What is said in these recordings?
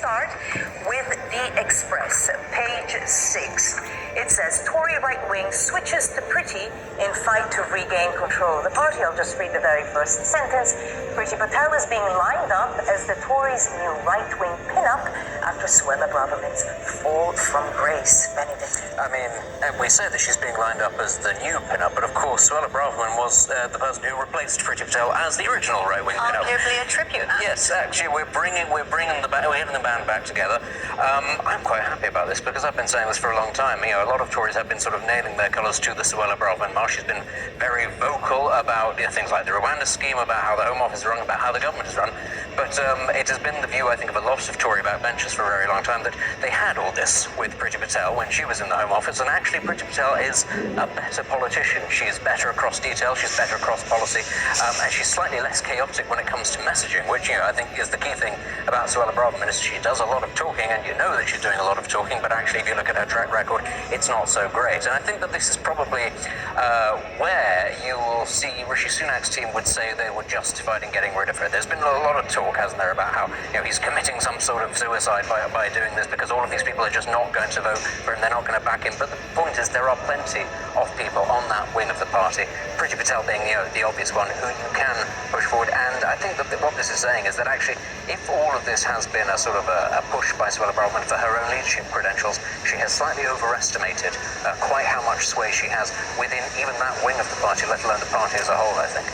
start with The Express, page 6. It says, Tory right wing switches to Priti in fight to regain control of the party. I'll just read the very first sentence. Priti Patel is being lined up as the Tories' new right-wing pin-up after Suella Braverman's fall from grace. Benedict. I mean, we say that she's being lined up as the new pin-up, but of course Suella Braverman was the person who replaced Priti Patel as the original right-wing pin-up. Arguably a tribute, huh? Yes, actually, we're getting the band back together. I'm quite happy about this because I've been saying this for a long time. You know, a lot of Tories have been sort of nailing their colours to the Suella Braverman march. She's been very vocal about things like the Rwanda scheme, about how the Home Office is run, about how the government is run. But it has been the view, I think, of a lot of Tory backbenchers for a very long time that they had all this with Priti Patel when she was in the Home Office, and actually Priti Patel is a better politician. She's better across detail, she's better across policy, and she's slightly less chaotic when it comes to messaging, which, I think is the key thing about Suella Braverman is she does a lot of talking, and you know that she's doing a lot of talking, but actually if you look at her track record, it's not so great. And I think that this is probably where you will see Rishi Sunak's team would say they were justified in getting rid of her. There's been a lot of talk, hasn't there, about how he's committing some sort of suicide by doing this because all of these people are just not going to vote for him, they're not going to back him. But the point is there are plenty of people on that wing of the party, Priti Patel being the obvious one, who you can push forward. And I think that what this is saying is that actually if all of this has been a sort of a push by Suella Braverman for her own leadership credentials, she has slightly overestimated quite how much sway she has within even that wing of the party, let alone the party as a whole, I think.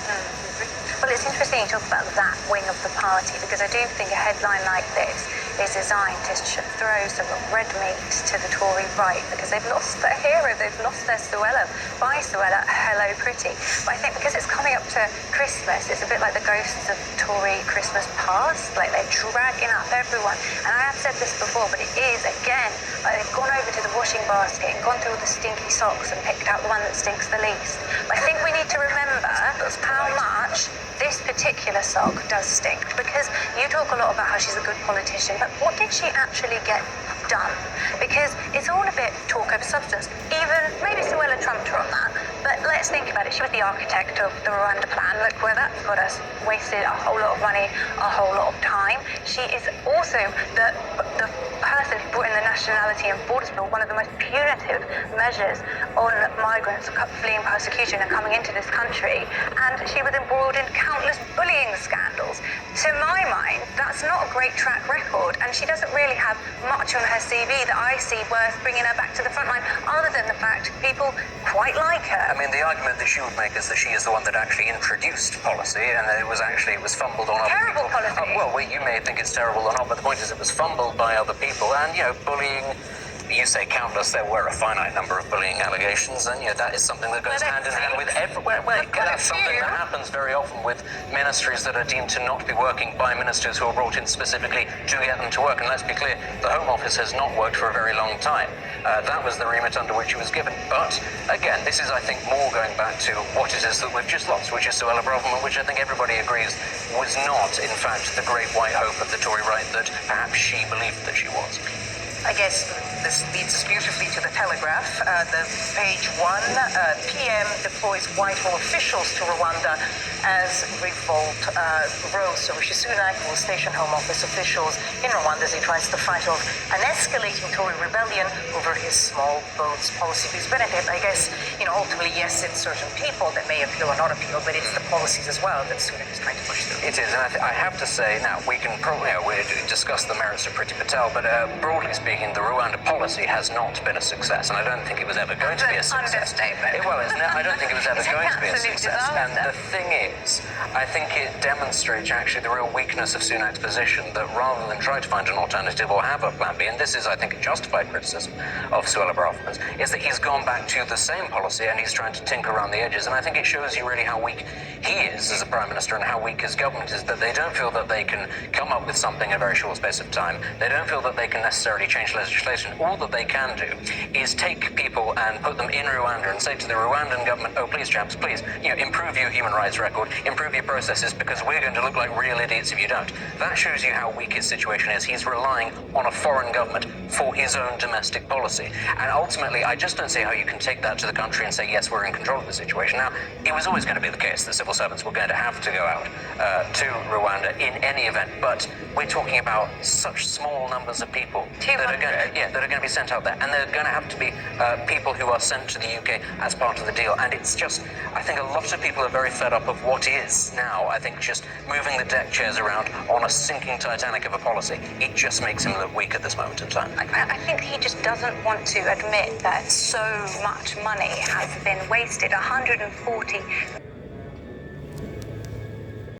Well, it's interesting you talk about that wing of the party, because I do think a headline like this is designed to throw some red meat to the Tory right, because they've lost their hero, they've lost their Suella. By Suella, hello Priti. But I think because it's coming up to Christmas, it's a bit like the ghosts of Tory Christmas past, like they're dragging up everyone. And I have said this before, but it is, again, like they've gone over to the washing basket and gone through all the stinky socks and picked out the one that stinks the least. But I think we need to remember how much this particular sock does stink, because you talk a lot about how she's a good politician, but what did she actually get done? Because it's all a bit talk over substance. Even maybe Suella trumped her on that, but let's think about it. She was the architect of the Rwanda plan. Look where that's got us. Wasted a whole lot of money, a whole lot of time. She is also the person who brought in the Nationality and Borders Bill, one of the most punitive measures on migrants fleeing persecution and coming into this country. And she was embroiled in countless bullying scandals. To my mind, that's not a great track record, and she doesn't really have much on her CV that I see worth bringing her back to the front line, other than the fact people quite like her. I mean, the argument that she would make is that she is the one that actually introduced policy, and that it was fumbled on other Terrible people. policy. Well, you may think it's terrible or not, but the point is it was fumbled by other people, and, bullying. You say countless, there were a finite number of bullying allegations, and that is something that goes hand in hand with everywhere. That's something that happens very often with ministries that are deemed to not be working by ministers who are brought in specifically to get them to work. And let's be clear, the Home Office has not worked for a very long time. That was the remit under which it was given. But again, this is, I think, more going back to what it is that we've just lost, which is Suella Braverman, which I think everybody agrees was not, in fact, the great white hope of the Tory right that perhaps she believed that she was. I guess this leads us beautifully to the Telegraph. The page 1, PM deploys Whitehall officials to Rwanda as revolt grows. So Rishi Sunak will station Home Office officials in Rwanda as he tries to fight off an escalating Tory rebellion over his small boats policy. Because Benedict, I guess, ultimately, yes, it's certain people that may appeal or not appeal, but it's the policies as well that Sunak is trying to push through. It is, and I have to say, now, we can probably we discuss the merits of Priti Patel, but broadly speaking, the Rwanda policy has not been a success, and I don't think it was ever going to be a success. I don't think it was ever going to be a success. And the thing is, I think it demonstrates actually the real weakness of Sunak's position, that rather than try to find an alternative or have a plan B, and this is, I think, a justified criticism of Suella Braverman's, is that he's gone back to the same policy and he's trying to tinker around the edges. And I think it shows you really how weak he is as a Prime Minister and how weak his government is, that they don't feel that they can come up with something in a very short space of time. They don't feel that they can necessarily change change legislation. All that they can do is take people and put them in Rwanda and say to the Rwandan government, oh, please, chaps, please, improve your human rights record, improve your processes, because we're going to look like real idiots if you don't. That shows you how weak his situation is. He's relying on a foreign government for his own domestic policy. And ultimately, I just don't see how you can take that to the country and say, yes, we're in control of the situation. Now, it was always going to be the case that civil servants were going to have to go out to Rwanda in any event, but we're talking about such small numbers of people that are going to be sent out there, and they're going to have to be people who are sent to the UK as part of the deal. And it's just, I think a lot of people are very fed up of what is now, I think, just moving the deck chairs around on a sinking Titanic of a policy. It just makes him look weak at this moment in time. I think he just doesn't want to admit that so much money has been wasted. 140